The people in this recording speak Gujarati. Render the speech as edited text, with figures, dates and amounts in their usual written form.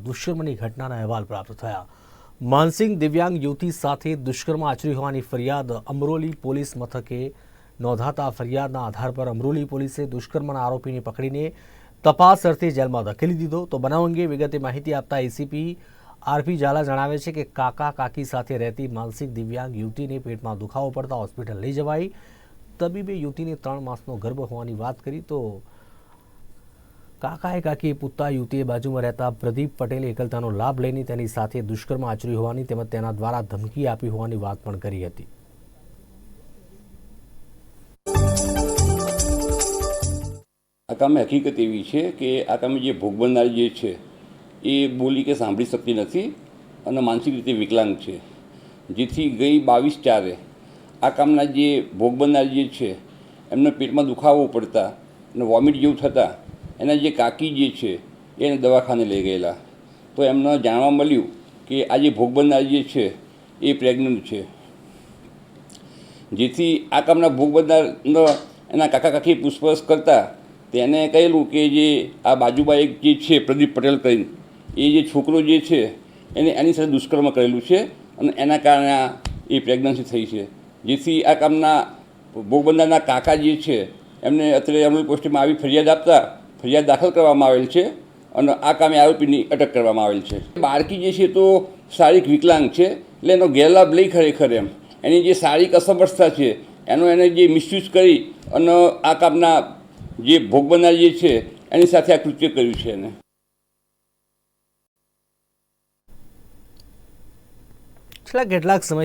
દુષ્કર્મની ઘટનાના અહેવાલ પ્રાપ્ત થયા। માનસિંગ દિવ્યાંગ યુવતી સાથે દુષ્કર્મ આચર્યું હોવાની ફરિયાદ અમરોલી પોલીસ મથકે નોંધાતા ફરિયાદના આધાર પર અમરોલી પોલીસે દુષ્કર્મના આરોપીને પકડીને તપાસ અર્થે જેલમાં ધકેલી દીધો। તો બનાવ અંગે વિગતે માહિતી આપતા એસીપી આરપી ઝાલા જણાવે છે કે કાકા કાકી સાથે રહેતી માનસિક દિવ્યાંગ યુવતીને પેટમાં દુખાવો પડતા હોસ્પિટલ લઈ જવાઈ। તબીબે યુવતીને 3 માસનો ગર્ભ હોવાની વાત કરી તો કાકાએ કાકીએ પૂછતા યુવતીએ બાજુમાં રહેતા પ્રદીપ પટેલે એકલતાનો લાભ લઈને તેની સાથે દુષ્કર્મ આચર્યું હોવાની તેમજ તેના દ્વારા ધમકી આપી હોવાની વાત પણ કરી હતી। આ કામે હકીકત એવી છે કે આ કામે જે ભોગ બનનાર જે છે એ બોલી કે સાંભળી શકતી નથી અને માનસિક રીતે વિકલાંગ છે, જેથી ગઈ 22/4 આ કામના જે ભોગ બનનાર જે છે એમને પેટમાં દુખાવો પડતા અને વોમિટ જેવું થતાં એના જે કાકી જે છે એને દવાખાને લઈ ગયેલા। તો એમને જાણવા મળ્યું કે આ જે ભોગ બનનાર જે છે એ પ્રેગ્નન્ટ છે, જેથી આ કામના ભોગ બનનારનો એના કાકા કાકી પૂછપરછ કરતા તેને કહેલું કે જે આ બાજુમાં એક જે છે પ્રદીપ પટેલ કરીને એ જે છોકરો જે છે એને એની સાથે દુષ્કર્મ કરેલું છે અને એના કારણે એ પ્રેગ્નન્સી થઈ છે, જેથી આ કામના ભોગ બનનારના કાકા જે છે એમને અત્યારે અમરોલી પોસ્ટમાં આવી ફરિયાદ આપતા ફરિયાદ દાખલ કરવામાં આવેલ છે અને આ કામે આરોપીની અટક કરવામાં આવેલ છે। બાળકી જે છે તો શારીરિક વિકલાંગ છે, એટલે એનો ગેરલાભ લઈ ખરેખર એની જે શારીરિક અસમર્થતા છે એનો એને જે મિસયુઝ કરી અને આ કામના જે ભોગ બનનાર જે છે એની સાથે આ કૃત્ય કર્યું છે એને। છેલ્લા કેટલાક સમયથી